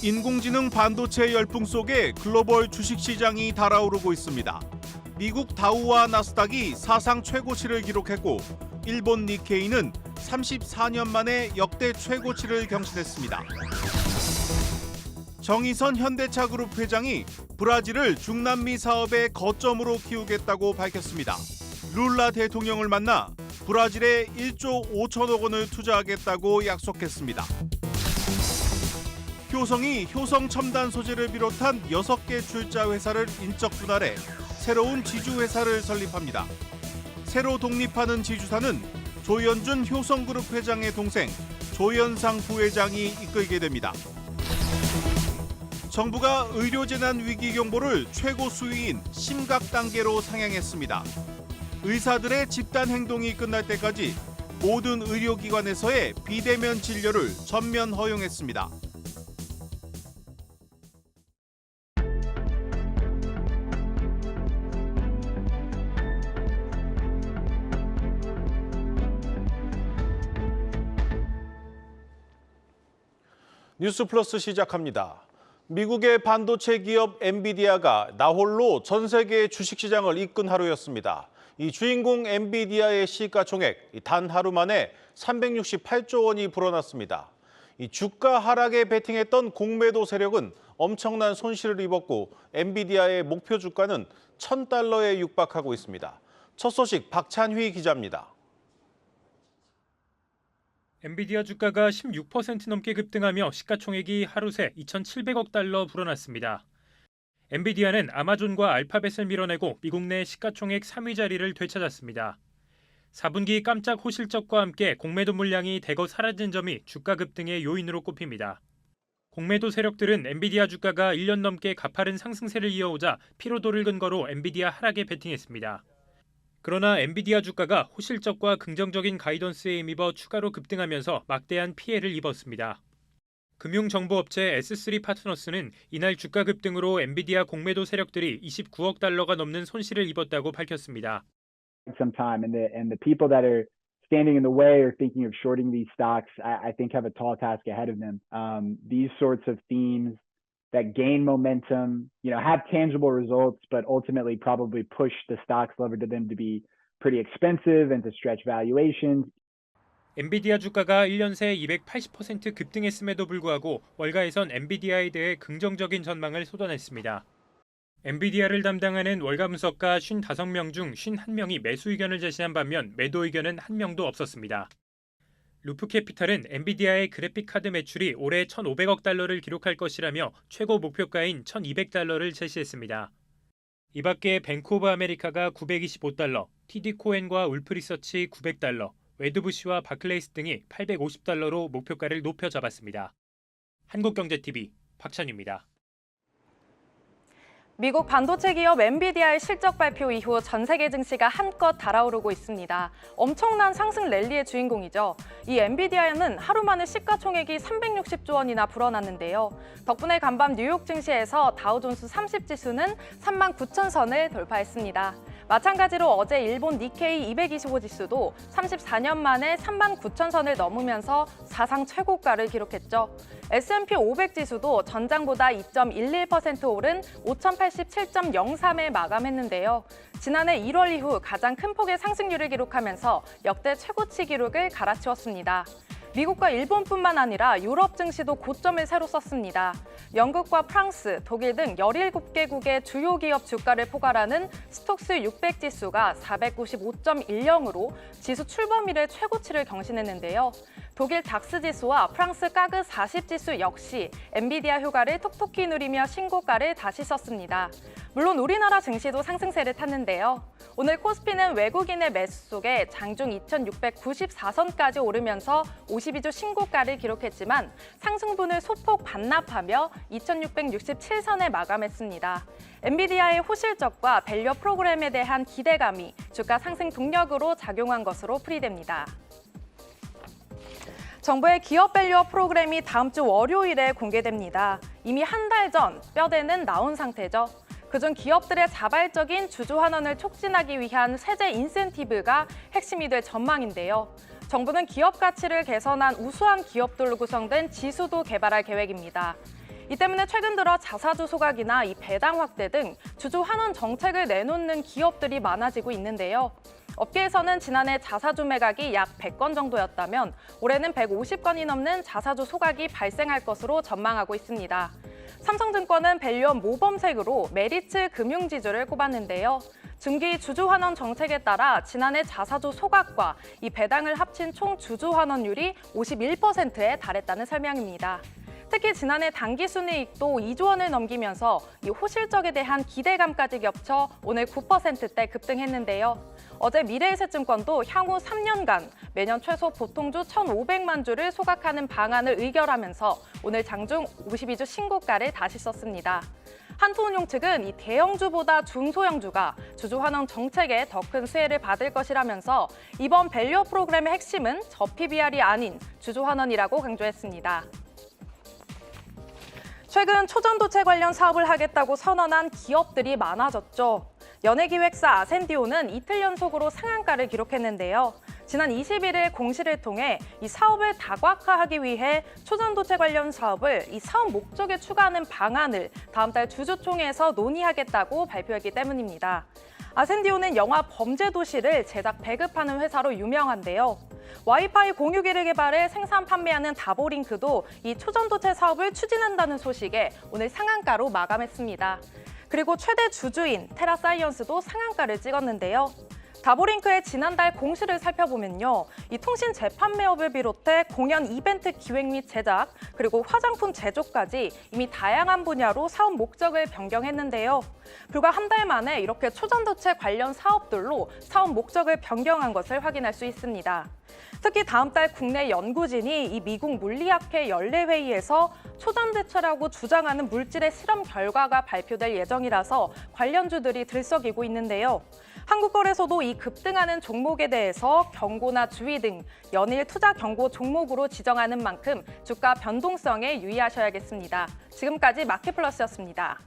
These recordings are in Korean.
인공지능 반도체 열풍 속에 글로벌 주식시장이 달아오르고 있습니다. 미국 다우와 나스닥이 사상 최고치를 기록했고 일본 니케이는 34년 만에 역대 최고치를 경신했습니다. 정의선 현대차그룹 회장이 브라질을 중남미 사업의 거점으로 키우겠다고 밝혔습니다. 룰라 대통령을 만나 브라질에 1조 5천억 원을 투자하겠다고 약속했습니다. 효성이 효성 첨단 소재를 비롯한 6개 출자 회사를 인적 분할해 새로운 지주회사를 설립합니다. 새로 독립하는 지주사는 조현준 효성그룹 회장의 동생 조현상 부회장이 이끌게 됩니다. 정부가 의료재난 위기경보를 최고 수위인 심각 단계로 상향했습니다. 의사들의 집단 행동이 끝날 때까지 모든 의료기관에서의 비대면 진료를 전면 허용했습니다. 뉴스 플러스 시작합니다. 미국의 반도체 기업 엔비디아가 나홀로 전 세계 주식시장을 이끈 하루였습니다. 이 주인공 엔비디아의 시가총액 단 하루 만에 368조 원이 불어났습니다. 이 주가 하락에 베팅했던 공매도 세력은 엄청난 손실을 입었고 엔비디아의 목표 주가는 $1,000에 육박하고 있습니다. 첫 소식 박찬휘 기자입니다. 엔비디아 주가가 16% 넘게 급등하며 시가총액이 하루 새 2,700억 달러 불어났습니다. 엔비디아는 아마존과 알파벳을 밀어내고 미국 내 시가총액 3위 자리를 되찾았습니다. 4분기 깜짝 호실적과 함께 공매도 물량이 대거 사라진 점이 주가 급등의 요인으로 꼽힙니다. 공매도 세력들은 엔비디아 주가가 1년 넘게 가파른 상승세를 이어오자 피로도를 근거로 엔비디아 하락에 베팅했습니다. 그러나 엔비디아 주가가 호실적과 긍정적인 가이던스에 힘입어 추가로 급등하면서 막대한 피해를 입었습니다. 금융정보업체 S3 파트너스는 이날 주가 급등으로 엔비디아 공매도 세력들이 29억 달러가 넘는 손실을 입었다고 밝혔습니다. Sometime and the people that are standing in the way or thinking of shorting these stocks, I think have a tall task ahead of them. These sorts of themes that gain momentum, have tangible results, but ultimately probably push the stocks levered to them to be pretty expensive and to stretch valuations. 엔비디아 주가가 1년 새 280% 급등했음에도 불구하고 월가에선 엔비디아에 대해 긍정적인 전망을 쏟아냈습니다. 엔비디아를 담당하는 월가 분석가 55명 중 51명이 매수 의견을 제시한 반면 매도 의견은 1명도 없었습니다. 루프캐피탈은 엔비디아의 그래픽 카드 매출이 올해 1,500억 달러를 기록할 것이라며 최고 목표가인 1,200달러를 제시했습니다. 이 밖에 뱅크 오브 아메리카가 925달러, TD 코엔과 울프 리서치 900달러, 웨드부시와 바클레이스 등이 850달러로 목표가를 높여 잡았습니다. 한국경제TV 박찬유입니다. 미국 반도체 기업 엔비디아의 실적 발표 이후 전 세계 증시가 한껏 달아오르고 있습니다. 엄청난 상승 랠리의 주인공이죠. 이 엔비디아는 하루 만에 시가총액이 360조 원이나 불어났는데요. 덕분에 간밤 뉴욕 증시에서 다우존스 30지수는 39,000선을 돌파했습니다. 마찬가지로 어제 일본 니케이 225 지수도 34년 만에 39,000선을 넘으면서 사상 최고가를 기록했죠. S&P 500 지수도 전장보다 2.11% 오른 5,087.03에 마감했는데요. 지난해 1월 이후 가장 큰 폭의 상승률을 기록하면서 역대 최고치 기록을 갈아치웠습니다. 미국과 일본뿐만 아니라 유럽 증시도 고점을 새로 썼습니다. 영국과 프랑스, 독일 등 17개국의 주요 기업 주가를 포괄하는 스톡스 600 지수가 495.10으로 지수 출범 이래 최고치를 경신했는데요. 독일 닥스 지수와 프랑스 까그 40 지수 역시 엔비디아 효과를 톡톡히 누리며 신고가를 다시 썼습니다. 물론 우리나라 증시도 상승세를 탔는데요. 오늘 코스피는 외국인의 매수 속에 장중 2,694선까지 오르면서 52주 신고가를 기록했지만 상승분을 소폭 반납하며 2,667선에 마감했습니다. 엔비디아의 호실적과 밸류 프로그램에 대한 기대감이 주가 상승 동력으로 작용한 것으로 풀이됩니다. 정부의 기업 밸류업 프로그램이 다음 주 월요일에 공개됩니다. 이미 한 달 전 뼈대는 나온 상태죠. 그중 기업들의 자발적인 주주 환원을 촉진하기 위한 세제 인센티브가 핵심이 될 전망인데요. 정부는 기업 가치를 개선한 우수한 기업들로 구성된 지수도 개발할 계획입니다. 이 때문에 최근 들어 자사주 소각이나 이 배당 확대 등 주주 환원 정책을 내놓는 기업들이 많아지고 있는데요. 업계에서는 지난해 자사주 매각이 약 100건 정도였다면 올해는 150건이 넘는 자사주 소각이 발생할 것으로 전망하고 있습니다. 삼성증권은 밸류업 모범색으로 메리츠 금융지주를 꼽았는데요. 중기 주주 환원 정책에 따라 지난해 자사주 소각과 이 배당을 합친 총 주주 환원율이 51%에 달했다는 설명입니다. 특히 지난해 당기순이익도 2조 원을 넘기면서 이 호실적에 대한 기대감까지 겹쳐 오늘 9%대 급등했는데요. 어제 미래에셋증권도 향후 3년간 매년 최소 보통주 1,500만 주를 소각하는 방안을 의결하면서 오늘 장중 52주 신고가를 다시 썼습니다. 한토운용 측은 이 대형주보다 중소형주가 주주 환원 정책에 더 큰 수혜를 받을 것이라면서 이번 밸류업 프로그램의 핵심은 저PBR이 아닌 주주 환원이라고 강조했습니다. 최근 초전도체 관련 사업을 하겠다고 선언한 기업들이 많아졌죠. 연예기획사 아센디오는 이틀 연속으로 상한가를 기록했는데요. 지난 21일 공시를 통해 이 사업을 다각화하기 위해 초전도체 관련 사업을 이 사업 목적에 추가하는 방안을 다음 달 주주총회에서 논의하겠다고 발표했기 때문입니다. 아센디오는 영화 범죄도시를 제작 배급하는 회사로 유명한데요. 와이파이 공유기를 개발해 생산 판매하는 다보링크도 이 초전도체 사업을 추진한다는 소식에 오늘 상한가로 마감했습니다. 그리고 최대 주주인 테라사이언스도 상한가를 찍었는데요. 다보링크의 지난달 공시를 살펴보면요. 이 통신 재판매업을 비롯해 공연 이벤트 기획 및 제작, 그리고 화장품 제조까지 이미 다양한 분야로 사업 목적을 변경했는데요. 불과 한 달 만에 이렇게 초전도체 관련 사업들로 사업 목적을 변경한 것을 확인할 수 있습니다. 특히 다음 달 국내 연구진이 이 미국 물리학회 연례회의에서 초전도체라고 주장하는 물질의 실험 결과가 발표될 예정이라서 관련주들이 들썩이고 있는데요. 한국거래소도 이 급등하는 종목에 대해서 경고나 주의 등 연일 투자 경고 종목으로 지정하는 만큼 주가 변동성에 유의하셔야겠습니다. 지금까지 마켓플러스였습니다.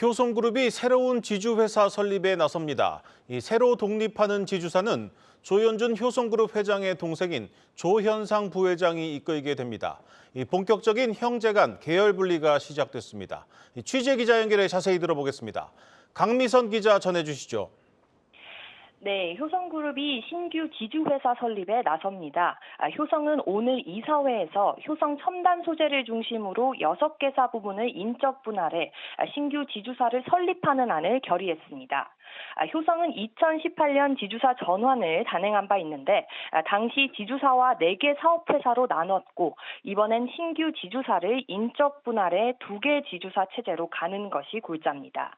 효성그룹이 새로운 지주회사 설립에 나섭니다. 이 새로 독립하는 지주사는 조현준 효성그룹 회장의 동생인 조현상 부회장이 이끌게 됩니다. 이 본격적인 형제간 계열 분리가 시작됐습니다. 취재 기자 연결해 자세히 들어보겠습니다. 강미선 기자 전해주시죠. 네, 효성그룹이 신규 지주회사 설립에 나섭니다. 효성은 오늘 이사회에서 효성 첨단 소재를 중심으로 6개사 부분을 인적 분할해 신규 지주사를 설립하는 안을 결의했습니다. 효성은 2018년 지주사 전환을 단행한 바 있는데 당시 지주사와 4개 사업회사로 나눴고 이번엔 신규 지주사를 인적 분할해 2개 지주사 체제로 가는 것이 골자입니다.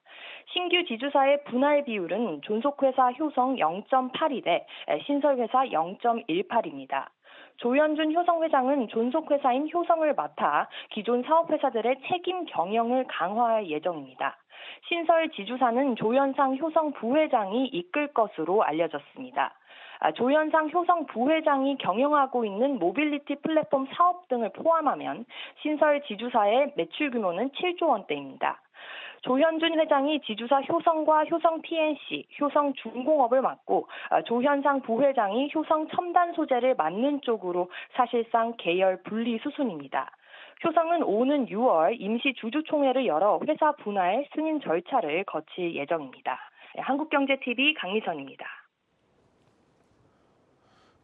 신규 지주사의 분할 비율은 존속회사 효성 0.82대 신설회사 0.18입니다. 조현준 효성회장은 존속회사인 효성을 맡아 기존 사업회사들의 책임 경영을 강화할 예정입니다. 신설 지주사는 조현상 효성 부회장이 이끌 것으로 알려졌습니다. 조현상 효성 부회장이 경영하고 있는 모빌리티 플랫폼 사업 등을 포함하면 신설 지주사의 매출 규모는 7조 원대입니다. 조현준 회장이 지주사 효성과 효성 TNC, 효성 중공업을 맡고 조현상 부회장이 효성 첨단 소재를 맡는 쪽으로 사실상 계열 분리 수순입니다. 효성은 오는 6월 임시 주주총회를 열어 회사 분할 승인 절차를 거칠 예정입니다. 한국경제TV 강미선입니다.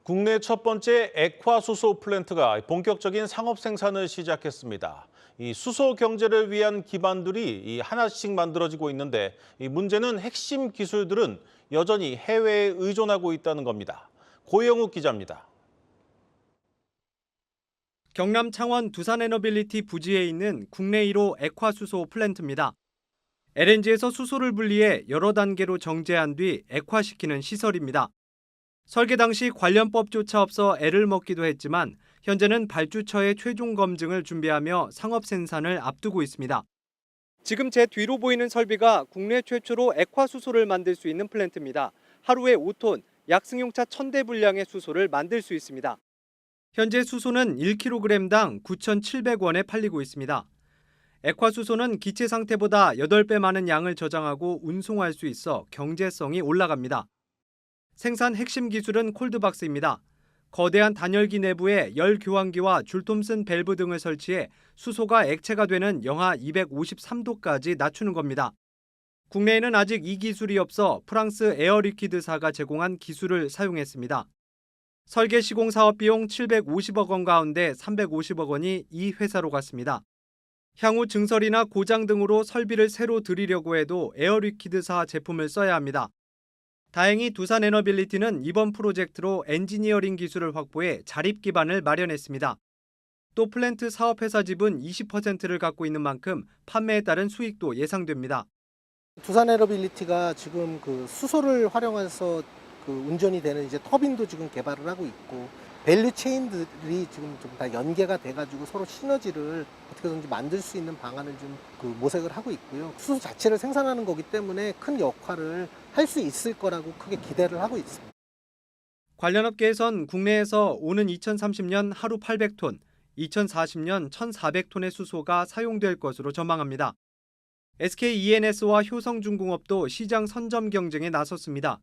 국내 첫 번째 액화수소 플랜트가 본격적인 상업 생산을 시작했습니다. 이 수소 경제를 위한 기반들이 하나씩 만들어지고 있는데 이 문제는 핵심 기술들은 여전히 해외에 의존하고 있다는 겁니다. 고영욱 기자입니다. 경남 창원 두산에너빌리티 부지에 있는 국내 1호 액화수소 플랜트입니다. LNG에서 수소를 분리해 여러 단계로 정제한 뒤 액화시키는 시설입니다. 설계 당시 관련법조차 없어 애를 먹기도 했지만 현재는 발주처의 최종 검증을 준비하며 상업 생산을 앞두고 있습니다. 지금 제 뒤로 보이는 설비가 국내 최초로 액화수소를 만들 수 있는 플랜트입니다. 하루에 5톤, 약 승용차 1000대 분량의 수소를 만들 수 있습니다. 현재 수소는 1kg당 9,700원에 팔리고 있습니다. 액화수소는 기체 상태보다 8배 많은 양을 저장하고 운송할 수 있어 경제성이 올라갑니다. 생산 핵심 기술은 콜드박스입니다. 거대한 단열기 내부에 열 교환기와 줄톰슨 밸브 등을 설치해 수소가 액체가 되는 영하 253도까지 낮추는 겁니다. 국내에는 아직 이 기술이 없어 프랑스 에어리퀴드사가 제공한 기술을 사용했습니다. 설계 시공 사업 비용 750억 원 가운데 350억 원이 이 회사로 갔습니다. 향후 증설이나 고장 등으로 설비를 새로 들이려고 해도 에어리퀴드사 제품을 써야 합니다. 다행히 두산에너빌리티는 이번 프로젝트로 엔지니어링 기술을 확보해 자립 기반을 마련했습니다. 또 플랜트 사업회사 지분 20%를 갖고 있는 만큼 판매에 따른 수익도 예상됩니다. 두산에너빌리티가 지금 그 수소를 활용해서 그 운전이 되는 이제 터빈도 지금 개발을 하고 있고 밸류 체인들이 지금 좀 다 연계가 돼가지고 서로 시너지를 어떻게든지 만들 수 있는 방안을 좀 그 모색을 하고 있고요. 수소 자체를 생산하는 거기 때문에 큰 역할을 할 수 있을 거라고 크게 기대를 하고 있습니다. 관련 업계에선 국내에서 오는 2030년 하루 800톤, 2040년 1,400톤의 수소가 사용될 것으로 전망합니다. SK E&S와 효성중공업도 시장 선점 경쟁에 나섰습니다.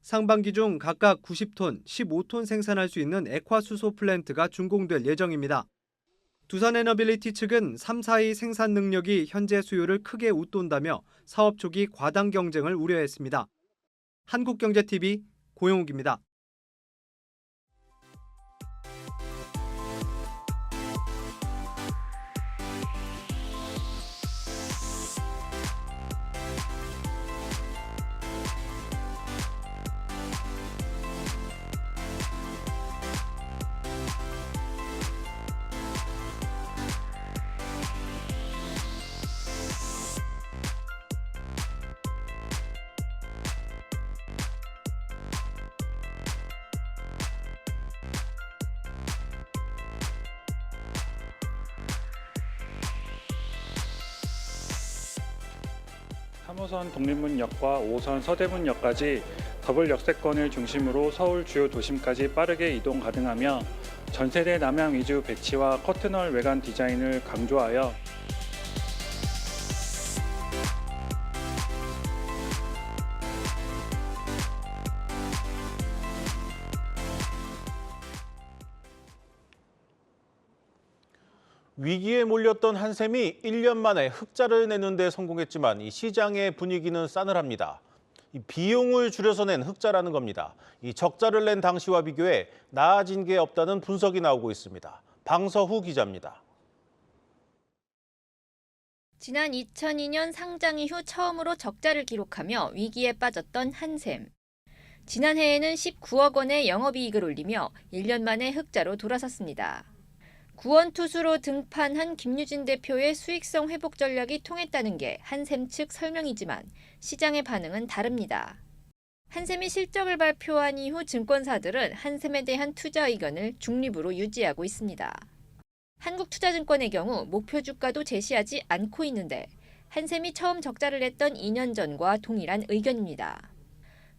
상반기 중 각각 90톤, 15톤 생산할 수 있는 액화수소 플랜트가 준공될 예정입니다. 두산에너빌리티 측은 3, 4위 생산 능력이 현재 수요를 크게 웃돈다며 사업 초기 과당 경쟁을 우려했습니다. 한국경제TV 고영욱입니다. (3호선) 독립문역과 (5호선) 서대문역까지 더블 역세권을 중심으로 서울 주요 도심까지 빠르게 이동 가능하며 전세대 남향 위주 배치와 커튼홀 외관 디자인을 강조하여 위기에 몰렸던 한샘이 1년 만에 흑자를 내는 데 성공했지만 이 시장의 분위기는 싸늘합니다. 이 비용을 줄여서 낸 흑자라는 겁니다. 이 적자를 낸 당시와 비교해 나아진 게 없다는 분석이 나오고 있습니다. 방서후 기자입니다. 지난 2002년 상장 이후 처음으로 적자를 기록하며 위기에 빠졌던 한샘. 지난해에는 19억 원의 영업이익을 올리며 1년 만에 흑자로 돌아섰습니다. 구원투수로 등판한 김유진 대표의 수익성 회복 전략이 통했다는 게 한샘 측 설명이지만 시장의 반응은 다릅니다. 한샘이 실적을 발표한 이후 증권사들은 한샘에 대한 투자 의견을 중립으로 유지하고 있습니다. 한국투자증권의 경우 목표 주가도 제시하지 않고 있는데 한샘이 처음 적자를 냈던 2년 전과 동일한 의견입니다.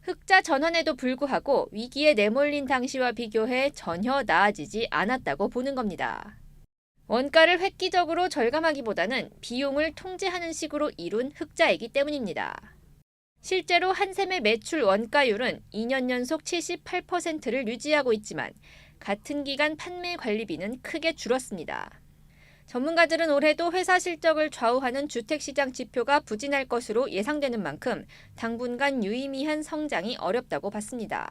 흑자 전환에도 불구하고 위기에 내몰린 당시와 비교해 전혀 나아지지 않았다고 보는 겁니다. 원가를 획기적으로 절감하기보다는 비용을 통제하는 식으로 이룬 흑자이기 때문입니다. 실제로 한샘의 매출 원가율은 2년 연속 78%를 유지하고 있지만 같은 기간 판매 관리비는 크게 줄었습니다. 전문가들은 올해도 회사 실적을 좌우하는 주택시장 지표가 부진할 것으로 예상되는 만큼 당분간 유의미한 성장이 어렵다고 봤습니다.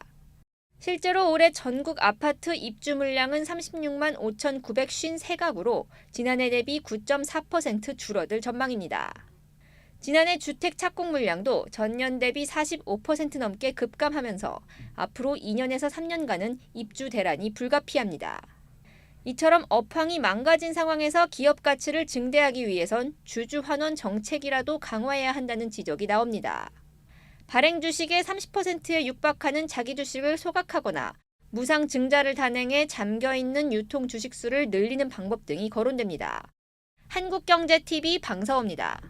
실제로 올해 전국 아파트 입주 물량은 36만 5,953가구로 지난해 대비 9.4% 줄어들 전망입니다. 지난해 주택 착공 물량도 전년 대비 45% 넘게 급감하면서 앞으로 2년에서 3년간은 입주 대란이 불가피합니다. 이처럼 업황이 망가진 상황에서 기업 가치를 증대하기 위해선 주주 환원 정책이라도 강화해야 한다는 지적이 나옵니다. 발행 주식의 30%에 육박하는 자기 주식을 소각하거나 무상 증자를 단행해 잠겨있는 유통 주식 수를 늘리는 방법 등이 거론됩니다. 한국경제TV 방서호입니다.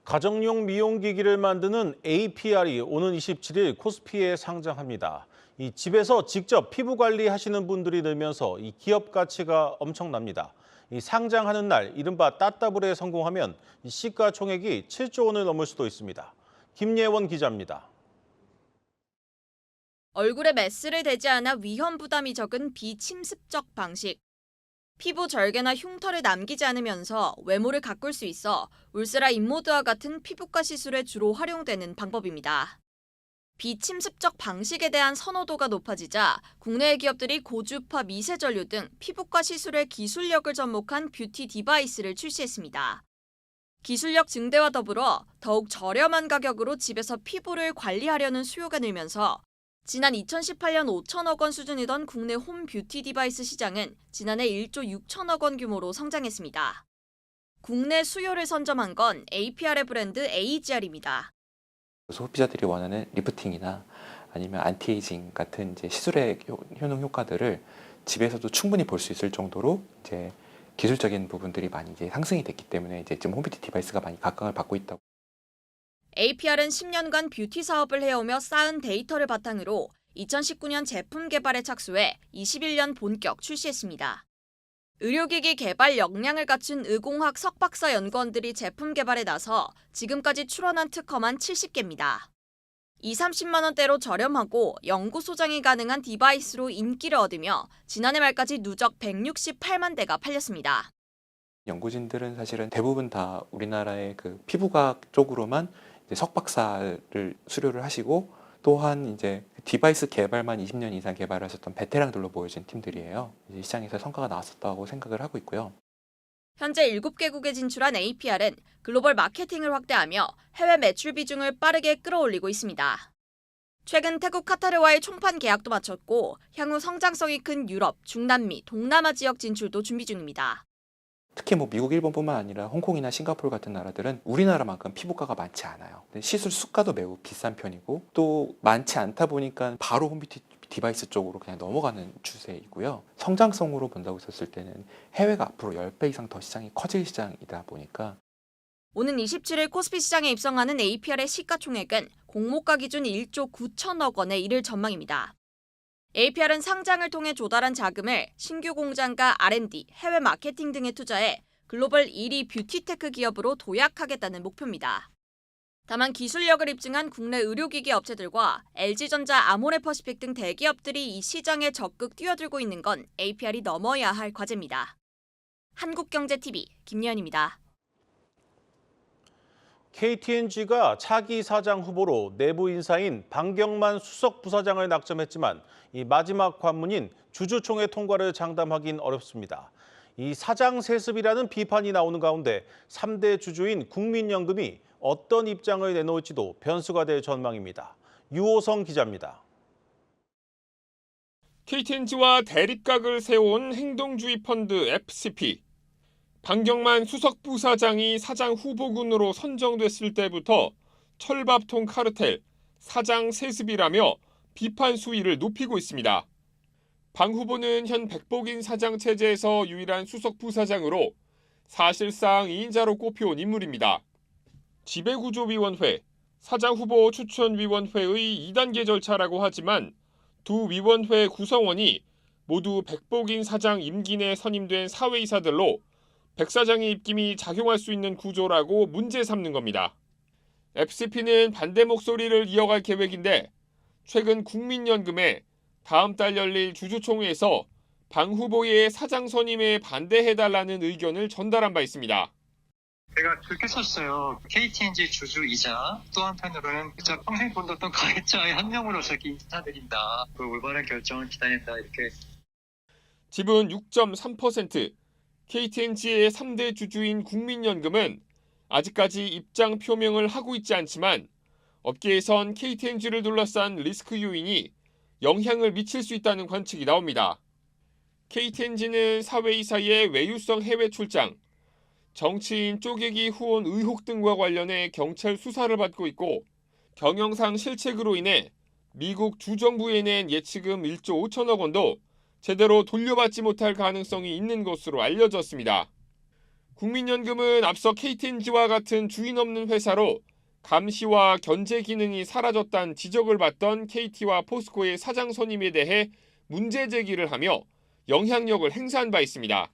가정용 미용기기를 만드는 APR이 오는 27일 코스피에 상장합니다. 이 집에서 직접 피부 관리하시는 분들이 늘면서 이 기업 가치가 엄청납니다. 이 상장하는 날 이른바 따따블에 성공하면 이 시가총액이 7조 원을 넘을 수도 있습니다. 김예원 기자입니다. 얼굴에 메스를 대지 않아 위험 부담이 적은 비침습적 방식. 피부 절개나 흉터를 남기지 않으면서 외모를 가꿀 수 있어 울세라 인모드와 같은 피부과 시술에 주로 활용되는 방법입니다. 비침습적 방식에 대한 선호도가 높아지자 국내의 기업들이 고주파 미세전류 등 피부과 시술의 기술력을 접목한 뷰티 디바이스를 출시했습니다. 기술력 증대와 더불어 더욱 저렴한 가격으로 집에서 피부를 관리하려는 수요가 늘면서 지난 2018년 5천억 원 수준이던 국내 홈 뷰티 디바이스 시장은 지난해 1조 6천억 원 규모로 성장했습니다. 국내 수요를 선점한 건 APR의 브랜드 AGR입니다. 소비자들이 원하는 리프팅이나 아니면 안티에이징 같은 이제 시술의 효능 효과들을 집에서도 충분히 볼 수 있을 정도로 이제 기술적인 부분들이 많이 이제 상승이 됐기 때문에 이제 지금 홈뷰티 디바이스가 많이 각광을 받고 있다고. APR은 10년간 뷰티 사업을 해오며 쌓은 데이터를 바탕으로 2019년 제품 개발에 착수해 21년 본격 출시했습니다. 의료기기 개발 역량을 갖춘 의공학 석박사 연구원들이 제품 개발에 나서 지금까지 출원한 특허만 70개입니다. 20-30만 원대로 저렴하고 연구 소장이 가능한 디바이스로 인기를 얻으며 지난해 말까지 누적 168만 대가 팔렸습니다. 연구진들은 사실은 대부분 다 우리나라의 그 피부과학 쪽으로만 이제 석박사를 수료를 하시고 또한 이제 디바이스 개발만 20년 이상 개발하셨던 베테랑들로 모여진 팀들이에요. 이제 시장에서 성과가 나왔었다고 생각을 하고 있고요. 현재 7개국에 진출한 APR은 글로벌 마케팅을 확대하며 해외 매출 비중을 빠르게 끌어올리고 있습니다. 최근 태국 카타르와의 총판 계약도 마쳤고 향후 성장성이 큰 유럽, 중남미, 동남아 지역 진출도 준비 중입니다. 특히 뭐 미국, 일본뿐만 아니라 홍콩이나 싱가포르 같은 나라들은 우리나라만큼 피부과가 많지 않아요. 시술 수가도 매우 비싼 편이고 또 많지 않다 보니까 바로 홈뷰티 디바이스 쪽으로 그냥 넘어가는 추세이고요. 성장성으로 본다고 했을 때는 해외가 앞으로 10배 이상 더 시장이 커질 시장이다 보니까 오는 27일 코스피 시장에 입성하는 APR의 시가총액은 공모가 기준 1조 9천억 원에 이를 전망입니다. APR은 상장을 통해 조달한 자금을 신규 공장과 R&D, 해외 마케팅 등에 투자해 글로벌 1위 뷰티테크 기업으로 도약하겠다는 목표입니다. 다만 기술력을 입증한 국내 의료기기 업체들과 LG전자, 아모레퍼시픽 등 대기업들이 이 시장에 적극 뛰어들고 있는 건 APR이 넘어야 할 과제입니다. 한국경제TV 김예은입니다. KTNG가 차기 사장 후보로 내부 인사인 방경만 수석 부사장을 낙점했지만 이 마지막 관문인 주주총회 통과를 장담하긴 어렵습니다. 이 사장 세습이라는 비판이 나오는 가운데 3대 주주인 국민연금이 어떤 입장을 내놓을지도 변수가 될 전망입니다. 유호성 기자입니다. KTNG와 대립각을 세운 행동주의 펀드 FCP. 방경만 수석 부사장이 사장 후보군으로 선정됐을 때부터 철밥통 카르텔, 사장 세습이라며 비판 수위를 높이고 있습니다. 방 후보는 현 백복인 사장 체제에서 유일한 수석 부사장으로 사실상 2인자로 꼽혀온 인물입니다. 지배구조위원회, 사장 후보 추천위원회의 2단계 절차라고 하지만 두 위원회 구성원이 모두 백복인 사장 임기 내 선임된 사회이사들로 백 사장의 입김이 작용할 수 있는 구조라고 문제 삼는 겁니다. FCP는 반대 목소리를 이어갈 계획인데 최근 국민연금에 다음 달 열릴 주주총회에서 방 후보의 사장 선임에 반대해달라는 의견을 전달한 바 있습니다. 제가 그렇게 썼어요. KTNG 주주이자 또 한편으로는 진짜 평생 돈뒀던 가해자의 한 명으로서 인사드린다. 그 올바른 결정을 기다린다. 이렇게. 지분 6.3%, KTNG의 3대 주주인 국민연금은 아직까지 입장 표명을 하고 있지 않지만 업계에선 KTNG를 둘러싼 리스크 요인이 영향을 미칠 수 있다는 관측이 나옵니다. KTNG는 사회이사의 외유성 해외 출장, 정치인 쪼개기 후원 의혹 등과 관련해 경찰 수사를 받고 있고 경영상 실책으로 인해 미국 주정부에 낸 예치금 1조 5천억 원도 제대로 돌려받지 못할 가능성이 있는 것으로 알려졌습니다. 국민연금은 앞서 KTNG와 같은 주인 없는 회사로 감시와 견제 기능이 사라졌다는 지적을 받던 KT와 포스코의 사장 선임에 대해 문제 제기를 하며 영향력을 행사한 바 있습니다.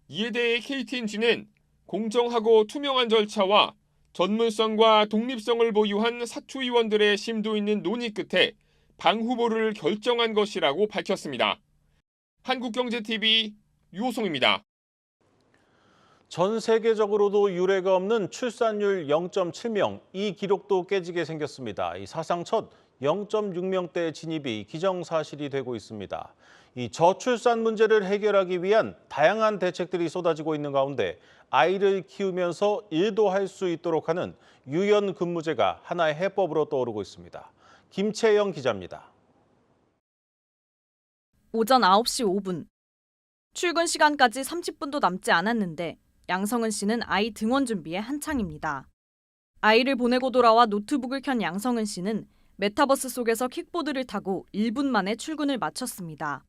이에 대해 KTNG는 공정하고 투명한 절차와 전문성과 독립성을 보유한 사초위원들의 심도 있는 논의 끝에 방 후보를 결정한 것이라고 밝혔습니다. 한국경제TV 유호송입니다. 전 세계적으로도 유례가 없는 출산율 0.7명, 이 기록도 깨지게 생겼습니다. 이 사상 첫 0.6명대 진입이 기정사실이 되고 있습니다. 이 저출산 문제를 해결하기 위한 다양한 대책들이 쏟아지고 있는 가운데 아이를 키우면서 일도 할 수 있도록 하는 유연근무제가 하나의 해법으로 떠오르고 있습니다. 김채영 기자입니다. 오전 9시 5분. 출근 시간까지 30분도 남지 않았는데 양성은 씨는 아이 등원 준비에 한창입니다. 아이를 보내고 돌아와 노트북을 켠 양성은 씨는 메타버스 속에서 킥보드를 타고 1분 만에 출근을 마쳤습니다.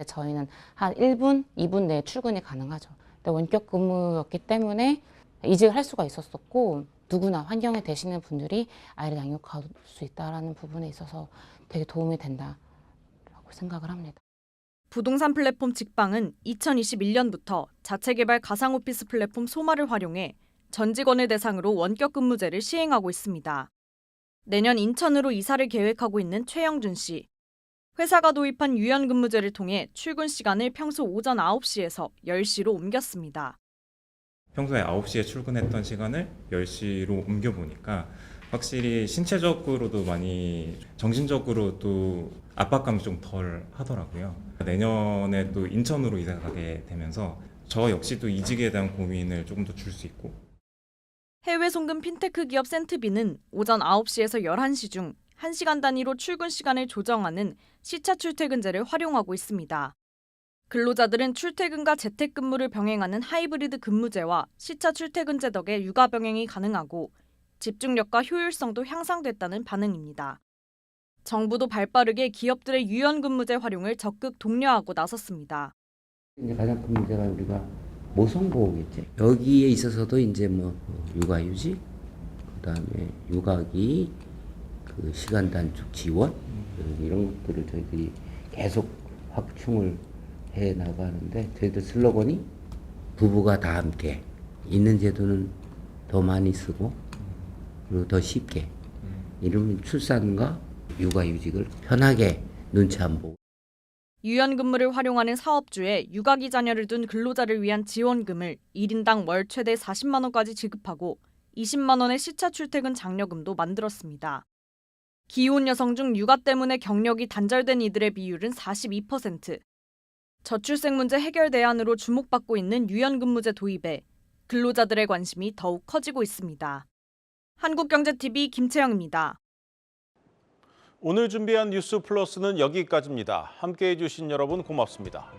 저희는 한 1분, 2분 내에 출근이 가능하죠. 원격 근무였기 때문에 이직을 할 수가 있었었고 누구나 환경에 되시는 분들이 아이를 양육할 수 있다는 부분에 있어서 되게 도움이 된다고 생각을 합니다. 부동산 플랫폼 직방은 2021년부터 자체 개발 가상 오피스 플랫폼 소마를 활용해 전 직원을 대상으로 원격 근무제를 시행하고 있습니다. 내년 인천으로 이사를 계획하고 있는 최영준 씨. 회사가 도입한 유연근무제를 통해 출근 시간을 평소 오전 9시에서 10시로 옮겼습니다. 평소에 9시에 출근했던 시간을 10시로 옮겨보니까 확실히 신체적으로도 많이 정신적으로도 압박감이 좀 덜 하더라고요. 내년에 또 인천으로 이사 가게 되면서 저 역시도 이직에 대한 고민을 조금 더 줄 수 있고. 해외 송금 핀테크 기업 센트비는 오전 9시에서 11시 중 1시간 단위로 출근 시간을 조정하는 시차 출퇴근제를 활용하고 있습니다. 근로자들은 출퇴근과 재택근무를 병행하는 하이브리드 근무제와 시차 출퇴근제 덕에 육아 병행이 가능하고 집중력과 효율성도 향상됐다는 반응입니다. 정부도 발빠르게 기업들의 유연근무제 활용을 적극 독려하고 나섰습니다. 이제 가장 큰 문제가 우리가 모성보호겠지. 여기에 있어서도 이제 뭐 육아휴직, 그다음에 육아기, 그 시간 단축 지원 이런 것들을 저희들이 계속 확충을 해 나가는데 저희들 슬로건이 부부가 다 함께 있는 제도는 더 많이 쓰고 그리고 더 쉽게 이러면 출산과 육아휴직을 편하게 눈치 안 보고. 유연근무를 활용하는 사업주에 육아기 자녀를 둔 근로자를 위한 지원금을 1인당 월 최대 40만 원까지 지급하고 20만 원의 시차 출퇴근 장려금도 만들었습니다. 기혼 여성 중 육아 때문에 경력이 단절된 이들의 비율은 42%. 저출생 문제 해결 대안으로 주목받고 있는 유연근무제 도입에 근로자들의 관심이 더욱 커지고 있습니다. 한국경제TV 김채영입니다. 오늘 준비한 뉴스 플러스는 여기까지입니다. 함께해 주신 여러분 고맙습니다.